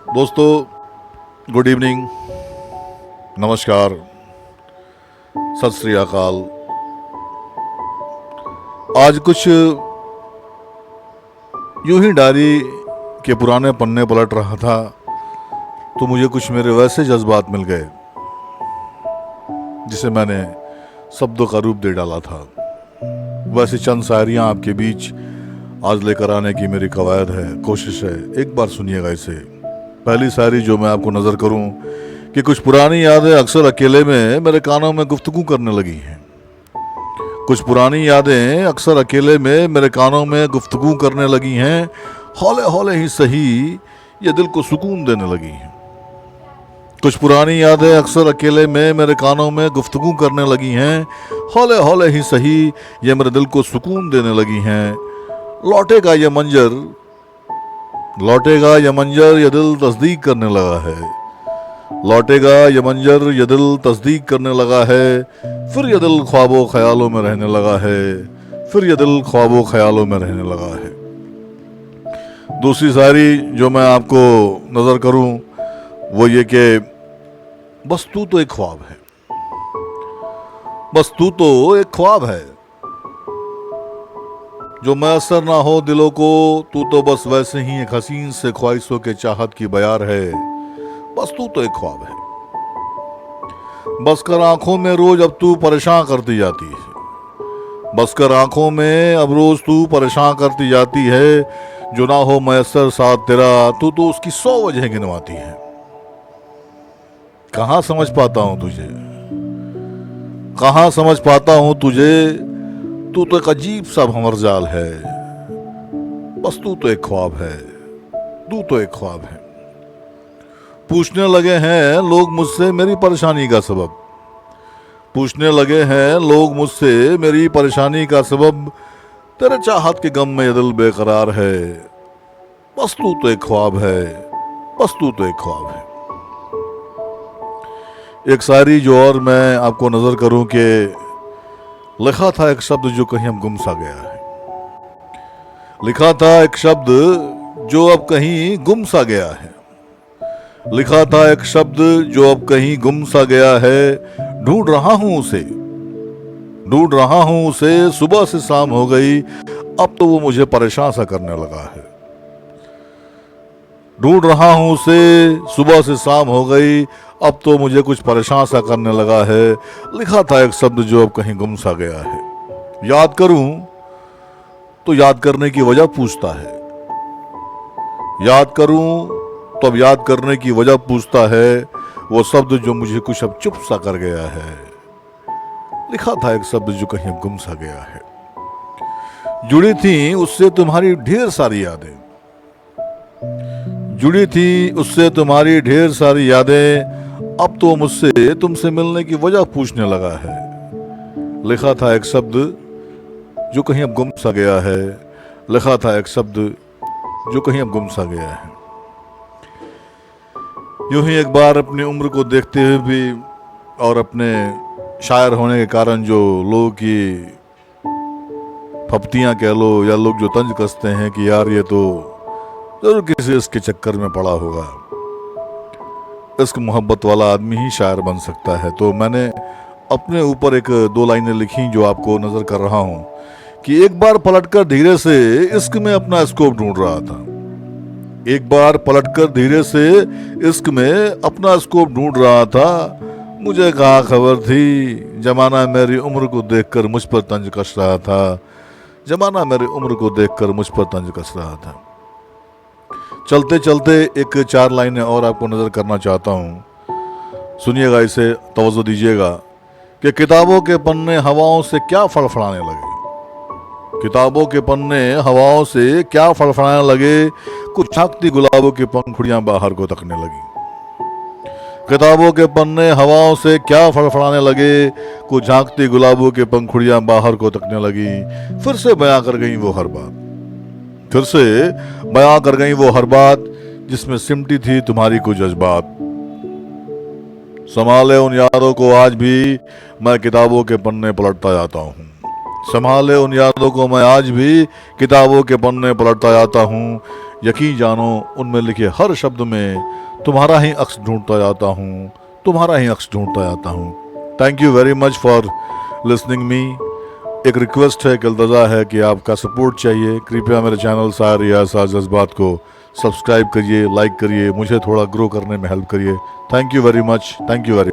दोस्तों, good evening, नमस्कार, सत श्री अकाल। आज कुछ यूं ही डायरी के पुराने पन्ने पलट रहा था तो मुझे कुछ मेरे वैसे जज्बात मिल गए जिसे मैंने शब्दों का रूप दे डाला था। वैसे चंद शायरियाँ आपके बीच आज लेकर आने की मेरी कवायद है, कोशिश है। एक बार सुनिएगा इसे। पहली शायरी जो मैं आपको नजर करूं कि कुछ पुरानी यादें अक्सर अकेले में मेरे कानों में गुफ्तगू करने लगी हैं। कुछ पुरानी यादें अक्सर अकेले में मेरे कानों में गुफ्तगू करने लगी हैं। हौले हौले ही सही ये दिल को सुकून देने लगी हैं। कुछ पुरानी यादें अक्सर अकेले में मेरे कानों में गुफ्तगू करने लगी हैं। हौले हौले ही सही ये मेरे दिल को सुकून देने लगी हैं। लौटेगा ये मंजर, लौटेगा ये मंजर, ये दिल तस्दीक करने लगा है। लौटेगा ये मंजर, ये दिल तस्दीक करने लगा है। फिर ये दिल ख्वाबों ख्यालों में रहने लगा है। फिर ये दिल ख्वाबों ख्यालों में रहने लगा है। दूसरी शायरी जो मैं आपको नजर करूं वो ये कि बस तू तो एक ख्वाब है, बस तू तो एक ख्वाब है, जो मैसर ना हो दिलों को। तू तो बस वैसे ही एक हसीन से ख्वाहिशों के चाहत की बयार है। बस तू तो एक ख्वाब है, बस कर आंखों में रोज अब तू परेशान करती जाती है। बस कर आंखों में अब रोज तू परेशान करती जाती है। जो ना हो मैसर साथ तेरा, तू तो उसकी 100 वजह गिनवाती है। कहाँ समझ पाता हूं तुझे, कहाँ समझ पाता हूं तुझे। तू तो एक अजीब सा भंवरजाल है। बस तू तो एक ख्वाब है, तू तो एक ख्वाब है। पूछने लगे हैं लोग मुझसे मेरी परेशानी का सबब। पूछने लगे हैं लोग मुझसे मेरी परेशानी का सबब। तेरे चाहत के गम में ये दिल बेकरार है। बस तू तो एक ख्वाब है, बस तू तो एक ख्वाब है। एक शायरी जो और मैं आपको नजर करूं कि लिखा था एक शब्द जो कहीं अब गुम सा गया है। लिखा था एक शब्द जो अब कहीं गुम सा गया है। लिखा था एक शब्द जो अब कहीं गुम सा गया है। ढूंढ रहा हूं उसे, ढूंढ रहा हूं उसे। सुबह से शाम हो गई, अब तो वो मुझे परेशान सा करने लगा है। ढूंढ रहा हूं उसे, सुबह से शाम हो गई, अब तो मुझे कुछ परेशान सा करने लगा है। लिखा था एक शब्द जो अब कहीं गुम सा गया है। याद करूं तो याद करने की वजह पूछता है। याद करूं तो अब याद करने की वजह पूछता है। वो शब्द जो मुझे कुछ अब चुप सा कर गया है। लिखा था एक शब्द जो कहीं अब गुम सा गया है। जुड़ी थी उससे तुम्हारी ढेर सारी यादें, जुड़ी थी उससे तुम्हारी ढेर सारी यादें। अब तो मुझसे तुमसे मिलने की वजह पूछने लगा है। लिखा था एक शब्द जो कहीं अब गुम सा गया है। लिखा था एक शब्द जो कहीं अब गुम सा गया है। यूं ही एक बार अपनी उम्र को देखते हुए भी और अपने शायर होने के कारण जो लोगों की फप्तियां कह लो या लोग जो तंज कसते हैं कि यार ये तो जरूर किसी इसके चक्कर में पड़ा होगा, इश्क मोहब्बत वाला आदमी ही शायर बन सकता है। तो मैंने अपने ऊपर एक 2 लाइनें लिखी जो आपको नजर कर रहा हूं कि एक बार पलटकर धीरे से इश्क में अपना स्कोप ढूंढ रहा था। एक बार पलटकर धीरे से इश्क में अपना स्कोप ढूंढ रहा था। मुझे कहाँ खबर थी जमाना मेरी उम्र को देखकर मुझ पर तंज कस रहा था। जमाना मेरी उम्र को देखकर मुझ पर तंज कस रहा था। चलते चलते एक 4 लाइनें और आपको नजर करना चाहता हूं। सुनिएगा इसे, तवज्जो दीजिएगा कि किताबों के पन्ने हवाओं से क्या फड़फड़ाने लगे। किताबों के पन्ने हवाओं से क्या फड़फड़ाने लगे। कुछ झांकती गुलाबों की पंखुड़ियां बाहर को तकने लगी। किताबों के पन्ने हवाओं से क्या फड़फड़ाने लगे। कुछ झांकती गुलाबों की पंखुड़ियां बाहर को तकने लगी। फिर से बयां कर गई वो हर बात, फिर से बयां कर गई वो हर बात जिसमें सिमटी थी तुम्हारी कुछ जज्बात। संभाले उन यारों को आज भी मैं किताबों के पन्ने पलटता जाता हूँ। संभाले उन यादों को मैं आज भी किताबों के पन्ने पलटता जाता हूँ। यकीन जानो उनमें लिखे हर शब्द में तुम्हारा ही अक्स ढूंढता जाता हूँ, तुम्हारा ही अक्स ढूंढता जाता हूँ। Thank you very much for listening me. एक रिक्वेस्ट है, एक इल्तजा है कि आपका सपोर्ट चाहिए। कृपया मेरे चैनल शायर रियाज साज जज्बात को सब्सक्राइब करिए, लाइक करिए, मुझे थोड़ा ग्रो करने में हेल्प करिए। Thank you very much, thank you very